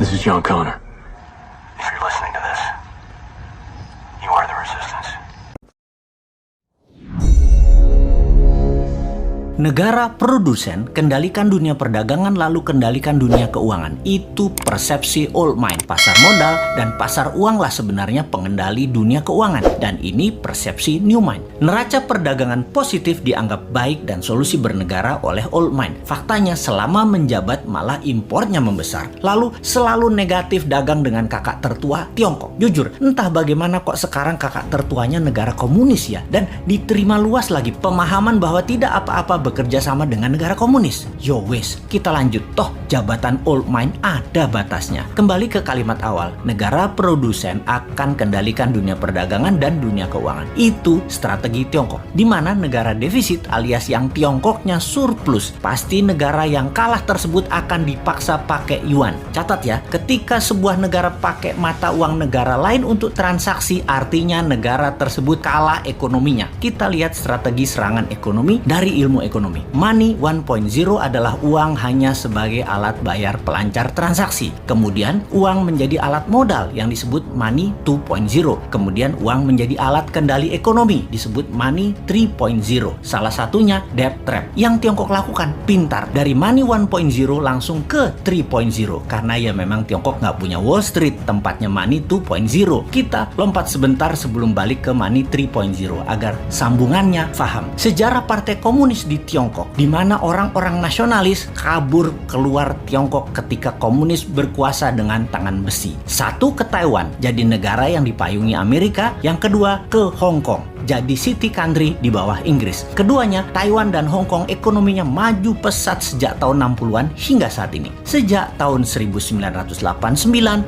This is John Connor. If you're listening to this, you are the resistance. Negara produsen, kendalikan dunia perdagangan lalu kendalikan dunia keuangan. Itu persepsi old mind. Pasar modal dan pasar uang lah sebenarnya pengendali dunia keuangan. Dan ini persepsi new mind. Neraca perdagangan positif dianggap baik dan solusi bernegara oleh old mind. Faktanya selama menjabat malah impornya membesar. Lalu selalu negatif dagang dengan kakak tertua Tiongkok. Jujur, entah bagaimana kok sekarang kakak tertuanya negara komunis ya. Dan diterima luas lagi pemahaman bahwa tidak apa-apa bekerja sama dengan negara komunis. Yo wes, kita lanjut. Toh jabatan old mind ada batasnya. Kembali ke kalimat awal, negara produsen akan kendalikan dunia perdagangan dan dunia keuangan. Itu strategi Tiongkok. Di mana negara defisit alias yang Tiongkoknya surplus, pasti negara yang kalah tersebut akan dipaksa pakai yuan. Catat ya, ketika sebuah negara pakai mata uang negara lain untuk transaksi, artinya negara tersebut kalah ekonominya. Kita lihat strategi serangan ekonomi dari ilmu ekonomi. Money 1.0 adalah uang hanya sebagai alat bayar pelancar transaksi. Kemudian uang menjadi alat modal yang disebut money 2.0. Kemudian uang menjadi alat kendali ekonomi disebut money 3.0. Salah satunya debt trap. Yang Tiongkok lakukan pintar. Dari money 1.0 langsung ke 3.0. Karena ya memang Tiongkok nggak punya Wall Street, tempatnya money 2.0. Kita lompat sebentar sebelum balik ke money 3.0 agar sambungannya paham. Sejarah Partai Komunis di Tiongkok, di mana orang-orang nasionalis kabur keluar Tiongkok ketika komunis berkuasa dengan tangan besi. Satu ke Taiwan, jadi negara yang dipayungi Amerika. Yang kedua ke Hong Kong, jadi city country di bawah Inggris. Keduanya, Taiwan dan Hong Kong ekonominya maju pesat sejak tahun 60-an hingga saat ini. Sejak tahun 1989,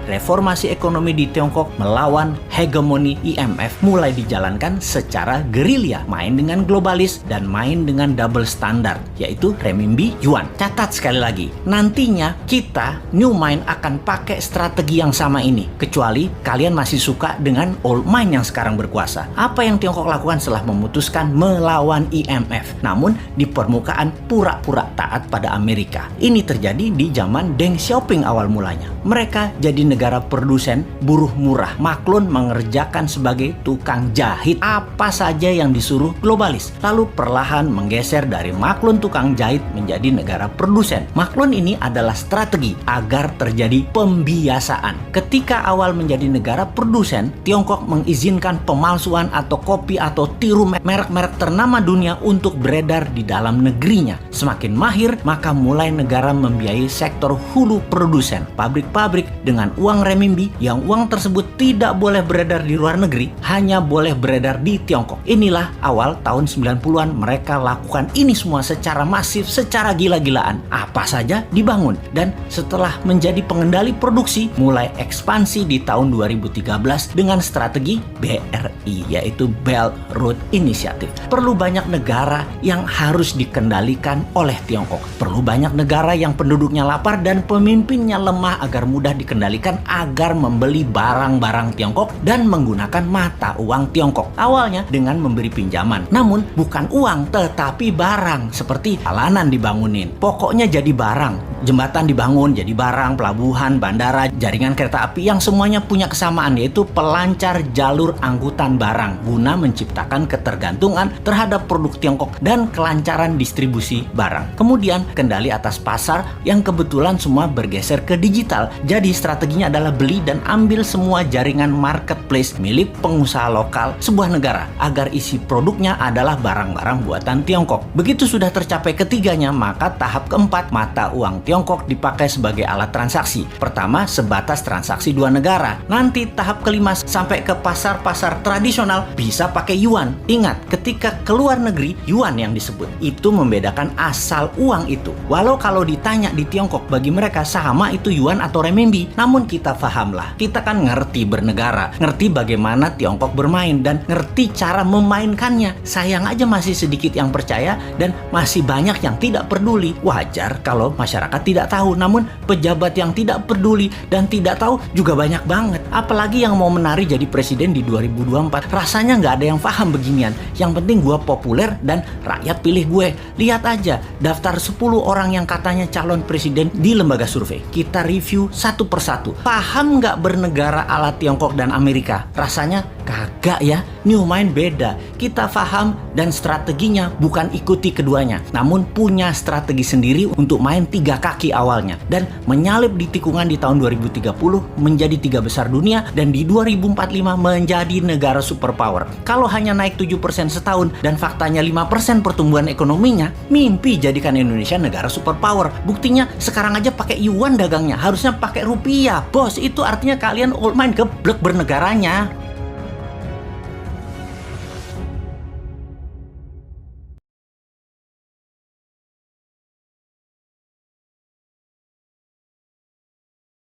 reformasi ekonomi di Tiongkok melawan hegemoni IMF mulai dijalankan secara gerilya, main dengan globalis dan main dengan double standard, yaitu renminbi yuan. Catat sekali lagi, nantinya kita new mind akan pakai strategi yang sama ini, kecuali kalian masih suka dengan old mind yang sekarang berkuasa. Apa yang Tiongkok lakukan setelah memutuskan melawan IMF, namun di permukaan pura-pura taat pada Amerika? Ini terjadi di zaman Deng Xiaoping awal mulanya. Mereka jadi negara produsen buruh murah. Maklun mengerjakan sebagai tukang jahit apa saja yang disuruh globalis. Lalu perlahan menggeser dari maklun tukang jahit menjadi negara produsen. Maklun ini adalah strategi agar terjadi pembiasaan. Ketika awal menjadi negara produsen, Tiongkok mengizinkan pemalsuan atau kopi atau tiru merek-merek ternama dunia untuk beredar di dalam negerinya. Semakin mahir, maka mulai negara membiayai sektor hulu produsen, pabrik-pabrik dengan uang renminbi yang uang tersebut tidak boleh beredar di luar negeri, hanya boleh beredar di Tiongkok. Inilah awal tahun 90-an mereka lakukan ini semua secara masif, secara gila-gilaan. Apa saja dibangun. Dan setelah menjadi pengendali produksi, mulai ekspansi di tahun 2013 dengan strategi BRI, yaitu Belt Road Initiative. Perlu banyak negara yang harus dikendalikan oleh Tiongkok. Perlu banyak negara yang penduduknya lapar dan pemimpinnya lemah agar mudah dikendalikan agar membeli barang-barang Tiongkok dan menggunakan mata uang Tiongkok. Awalnya dengan memberi pinjaman. Namun bukan uang tetapi barang, seperti jalanan dibangunin. Pokoknya jadi barang. Jembatan dibangun jadi barang, pelabuhan, bandara, jaringan kereta api yang semuanya punya kesamaan, yaitu pelancar jalur angkutan barang guna menciptakan ketergantungan terhadap produk Tiongkok dan kelancaran distribusi barang. Kemudian kendali atas pasar yang kebetulan semua bergeser ke digital. Jadi strateginya adalah beli dan ambil semua jaringan marketplace milik pengusaha lokal sebuah negara agar isi produknya adalah barang-barang buatan Tiongkok. Begitu sudah tercapai ketiganya, maka tahap keempat, mata uang Tiongkok dipakai sebagai alat transaksi. Pertama, sebatas transaksi dua negara. Nanti tahap kelima sampai ke pasar-pasar tradisional bisa pakai yuan. Ingat, ketika keluar negeri, yuan yang disebut. Itu membedakan asal uang itu. Walau kalau ditanya di Tiongkok, bagi mereka sama itu yuan atau renminbi. Namun kita pahamlah, kita kan ngerti bernegara, ngerti bagaimana Tiongkok bermain, dan ngerti cara memainkannya. Sayang aja masih sedikit yang percaya dan masih banyak yang tidak peduli. Wajar kalau masyarakat masyarakat tidak tahu. Namun pejabat yang tidak peduli dan tidak tahu juga banyak banget. Apalagi yang mau menari jadi presiden di 2024. Rasanya nggak ada yang paham beginian. Yang penting gue populer dan rakyat pilih gue. Lihat aja daftar 10 orang yang katanya calon presiden di lembaga survei. Kita review satu persatu. Paham nggak bernegara ala Tiongkok dan Amerika? Rasanya kagak ya. New Mind beda. Kita paham dan strateginya bukan ikuti keduanya, namun punya strategi sendiri untuk main 3 kaki awalnya dan menyalip di tikungan di tahun 2030 menjadi 3 besar dunia dan di 2045 menjadi negara superpower. Kalau hanya naik 7% setahun dan faktanya 5% pertumbuhan ekonominya, mimpi jadikan Indonesia negara superpower. Buktinya sekarang aja pakai yuan dagangnya, harusnya pakai rupiah. Bos, itu artinya kalian old mind geblek bernegaranya.